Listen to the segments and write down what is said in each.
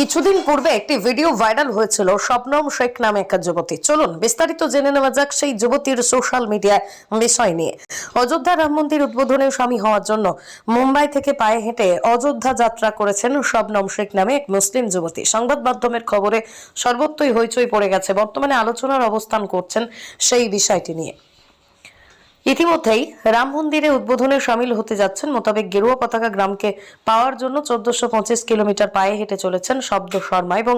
কিছুদিন পূর্বে একটি ভিডিও ভাইরাল হয়েছিল শবনম শেখ নামে এক যুবতী। চলুন বিস্তারিত জেনে নেওয়া যাক সেই যুবতীর সোশ্যাল মিডিয়া বিষয় নিয়ে। অযোধ্যা রাম মন্দির উদ্বোধনে সামিল হওয়ার জন্য মুম্বাই থেকে পায়ে হেঁটে অযোধ্যা যাত্রা করেছেন শবনম শেখ নামে এক মুসলিম যুবতী। সংবাদ মাধ্যমের খবরে সর্বত্রই হইচই পড়ে গেছে। বর্তমানে আলোচনার অবস্থান করছেন সেই বিষয়টি নিয়ে। ইতিমধ্যেই রাম মন্দিরে উদ্বোধনে সামিল হতে যাচ্ছেন মোতাবেক গেরুয়া পতাকা গ্রামকে পাওয়ার জন্য 1425 কিলোমিটার পায়ে হেঁটে চলেছেন শব্দ শর্মা এবং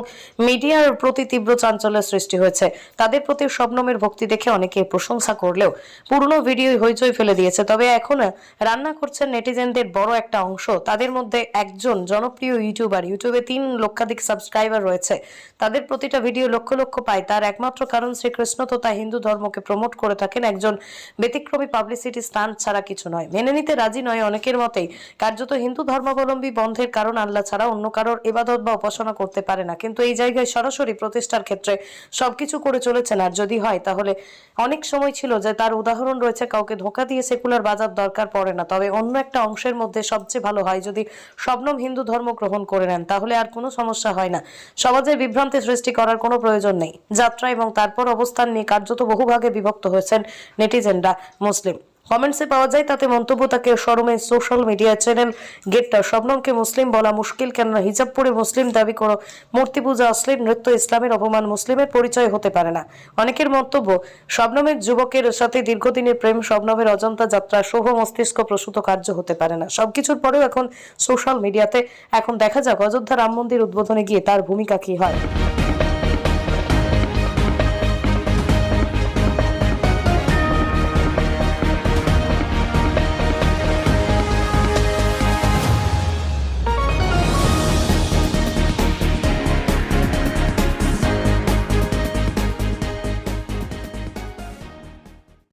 মিডিয়ার প্রতি তীব্র চাঞ্চল্যের সৃষ্টি হয়েছে। তাদের প্রতি শবনমের ভক্তি দেখে অনেকে প্রশংসা করলেও পুরনো ভিডিও হইচই ফেলে দিয়েছে। তবে এখন রান্না করছেন নেটিজেনদের বড় একটা অংশ। তাদের মধ্যে একজন জনপ্রিয় ইউটিউবার, ইউটিউবে 3 লক্ষাধিক সাবস্ক্রাইবার রয়েছে। তাদের প্রতিটা ভিডিও লক্ষ লক্ষ পায়। তার একমাত্র কারণ শ্রীকৃষ্ণ তথা হিন্দু ধর্মকে প্রমোট করে থাকেন। একজন ব্যতিক্রমী পাবলিসিটি স্টান্ট ছাড়া কিছু নয়। মেনে নিতে রাজি নয় অনেকের মতেই। কার্যত হিন্দু ধর্মাবলম্বী বন্ধের কারণ আল্লাহ ছাড়া অন্য কারোর ইবাদত বা উপাসনা করতে পারে না, কিন্তু এই জায়গায় সরাসরি প্রতিষ্ঠার ক্ষেত্রে সবকিছু করে চলেছেন। আর যদি হয় তাহলে অনেক সময় ছিল যে তার উদাহরণ রয়েছে, কাউকে ধোঁকা দিয়ে সেকুলার বাজার দরকার পড়ে না। তবে অন্য একটা অংশের মধ্যে সবচেয়ে ভালো হয় যদি শবনম হিন্দু ধর্ম গ্রহণ করে নেন, তাহলে আর কোনো সমস্যা হয় না। সমাজে বিভ্রান্তি সৃষ্টি করার কোনো প্রয়োজন নেই। যাত্রা এবং তারপর অবস্থান নিয়ে কার্যত বহু ভাগে বিভক্ত হয়েছেন নেটিজেনরা। মুসলিম কমেন্টসে পাওয়া যায় তাতে মন্তব্য তাকে শরমে সোশ্যাল মিডিয়া চ্যানেল গেটটা শবনমকে মুসলিম বলা মুশকিল, কেননা হিজাব পরে মুসলিম দাবি করো, মূর্তি পূজা অশ্লীল নৃত্য ইসলামের অপমান, মুসলিমের পরিচয় হতে পারে না। অনেকের মন্তব্য শবনমের যুবকের সাথে দীর্ঘদিনের প্রেম শবনমের অজন্তা যাত্রা শুভ মস্তিষ্ক প্রসূত কার্য হতে পারে না। সবকিছুর পরেও এখন সোশ্যাল মিডিয়াতে এখন দেখা যাক অযোধ্যা রাম মন্দির উদ্বোধনে গিয়ে তার ভূমিকা কি হয়।